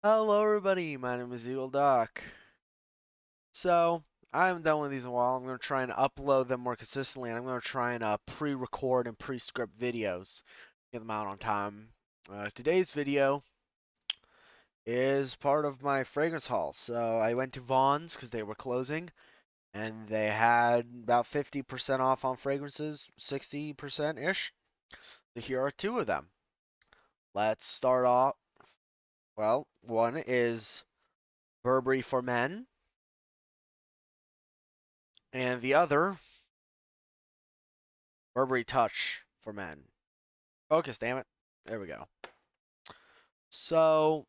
Hello everybody, my name is Eagle Doc. So, I haven't done one of these in a while. I'm going to try and upload them more consistently, and I'm going to try and pre-record and pre-script videos, get them out on time. Today's video is part of my fragrance haul. So, I went to Vaughn's because they were closing, and they had about 50% off on fragrances, 60%-ish. So here are two of them. Let's start off. Well, one is Burberry for Men, and the other, Burberry Touch for Men. Focus, damn it. There we go. So,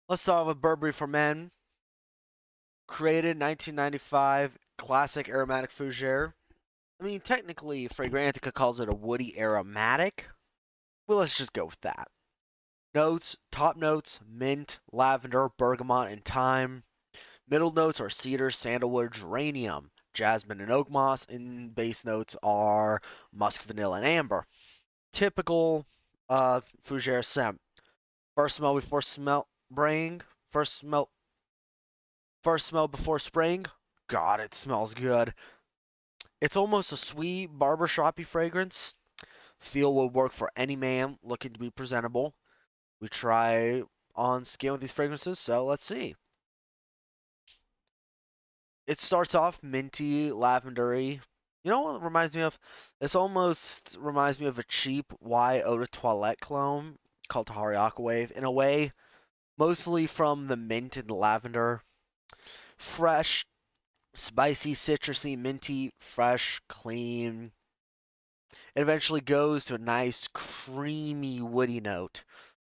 let's start with Burberry for Men. Created 1995, classic aromatic-fougere. I mean, technically, Fragrantica calls it a woody aromatic. Well, let's just go with that. Notes, top notes, mint, lavender, bergamot, and thyme. Middle notes are cedar, sandalwood, geranium, jasmine, and oak moss. And base notes are musk, vanilla, and amber. Typical fougere scent. First smell before smell spraying. First smell before spraying. God, it smells good. It's almost a sweet barbershoppy fragrance. Feel will work for any man looking to be presentable. We try on skin with these fragrances, so let's see. It starts off minty, lavendery. You know what it reminds me of? This almost reminds me of a cheap Y Eau de Toilette cologne called Tahari Aquawave. In a way, mostly from the mint and lavender. Fresh, spicy, citrusy, minty, fresh, clean. It eventually goes to a nice, creamy, woody note.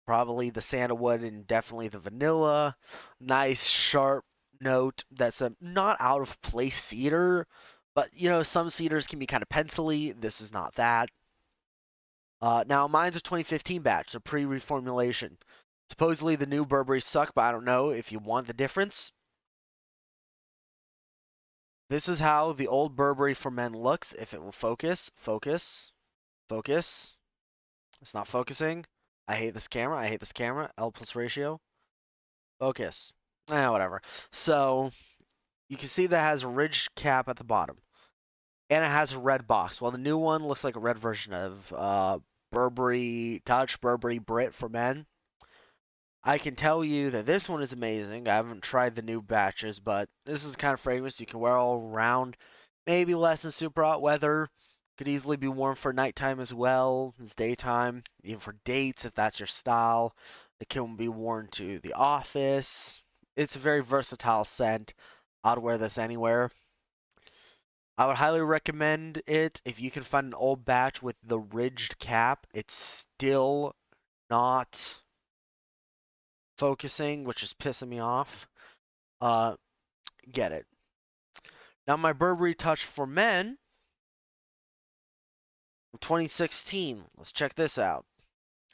Probably the sandalwood and definitely the vanilla. Nice, sharp note that's a not out of place cedar, but some cedars can be kind of pencily. This is not that. Now mine's a 2015 batch, so pre-reformulation. Supposedly the new Burberry suck, but I don't know if you want the difference. This is how the old Burberry for Men looks. If it will focus, focus, focus. It's not focusing. I hate this camera. I hate this camera. L plus ratio. Focus. Whatever. So you can see that it has a ridged cap at the bottom, and it has a red box. Well, the new one looks like a red version of Burberry Touch, Burberry Brit for Men. I can tell you that this one is amazing. I haven't tried the new batches, but this is the kind of fragrance you can wear all around. Maybe less in super hot weather. Could easily be worn for nighttime as well as daytime, even for dates if that's your style. It can be worn to the office. It's a very versatile scent. I'd wear this anywhere. I would highly recommend it if you can find an old batch with the ridged cap. It's still not focusing, which is pissing me off. Uh, get it. Now, my Burberry Touch for Men, 2016. Let's check this out.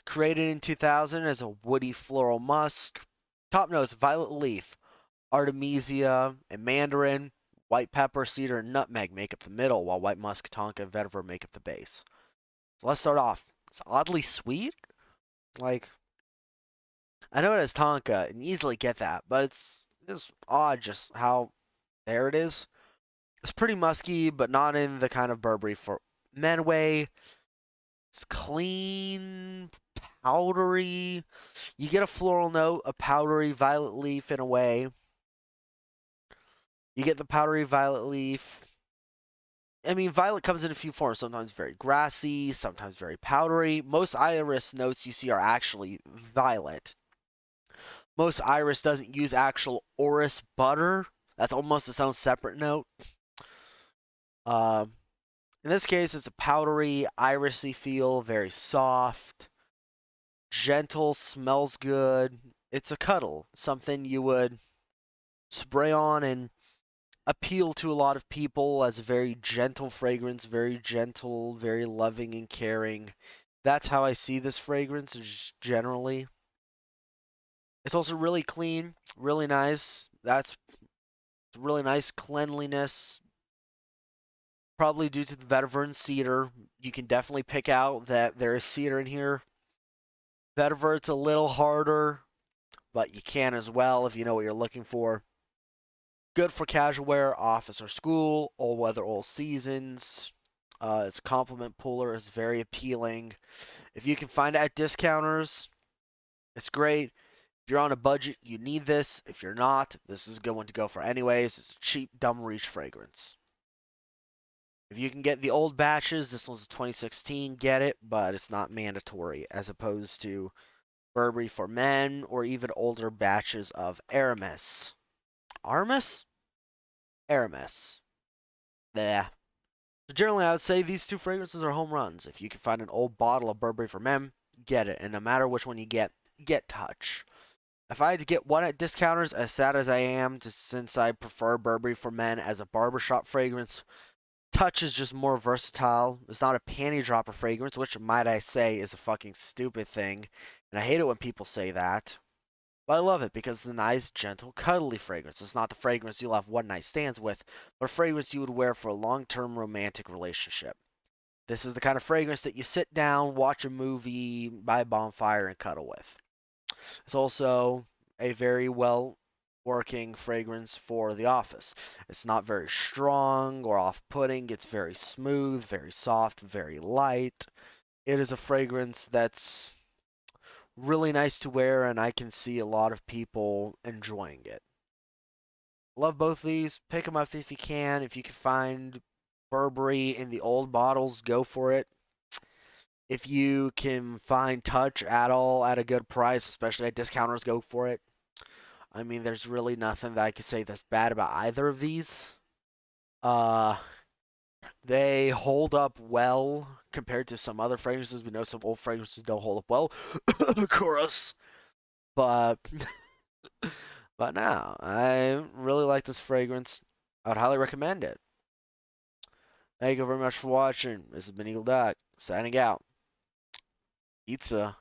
Created in 2000 as a woody floral musk. Top notes: violet leaf, artemisia, and mandarin. White pepper, cedar, and nutmeg make up the middle, while white musk, tonka, and vetiver make up the base. So let's start off. It's oddly sweet. Like, I know it has tonka and easily get that, but it's odd just how there it is. It's pretty musky, but not in the kind of Burberry for Men way. It's clean, powdery. You get a floral note, a powdery violet leaf in a way. You get the powdery violet leaf. I mean, violet comes in a few forms. Sometimes very grassy, sometimes very powdery. Most iris notes you see are actually violet. Most iris doesn't use actual orris butter. That's almost its own separate note. Uh, in this case, it's a powdery, irisy feel, very soft, gentle, smells good. It's a cuddle, something you would spray on and appeal to a lot of people as a very gentle fragrance, very gentle, very loving and caring. That's how I see this fragrance generally. It's also really clean, really nice. That's really nice cleanliness. Probably due to the vetiver and cedar. You can definitely pick out that there is cedar in here. Vetiver, it's a little harder. but you can as well if you know what you're looking for. Good for casual wear, office or school, all weather, all seasons. It's a compliment puller. It's very appealing. If you can find it at discounters, it's great. If you're on a budget, you need this. If you're not, this is a good one to go for anyways. It's a cheap, dumb reach fragrance. If you can get the old batches, this one's a 2016, get it, but it's not mandatory as opposed to Burberry for men or even older batches of Aramis. Aramis? Aramis. Yeah. So generally, I would say these two fragrances are home runs. If you can find an old bottle of Burberry for men, get it. And no matter which one you get Touch. If I had to get one at discounters, as sad as I am, since I prefer Burberry for men as a barbershop fragrance, Touch is just more versatile. It's not a panty dropper fragrance, which, might I say, is a fucking stupid thing. And I hate it when people say that. But I love it because it's a nice, gentle, cuddly fragrance. It's not the fragrance you'll have one night stands with, but a fragrance you would wear for a long term romantic relationship. This is the kind of fragrance that you sit down, watch a movie by a bonfire, and cuddle with. It's also a very well working fragrance for the office. It's not very strong or off putting, it's very smooth, very soft, very light. It is a fragrance that's really nice to wear, and I can see a lot of people enjoying it. Love both these. Pick them up if you can. If you can find Burberry in the old bottles, go for it. If you can find Touch at all at a good price, especially at discounters, go for it. I mean, there's really nothing that I can say that's bad about either of these. Uh, they hold up well compared to some other fragrances. We know some old fragrances don't hold up well. Of course. But but no, I really like this fragrance. I would highly recommend it. Thank you very much for watching. This has been Eagle Duck, signing out. Pizza.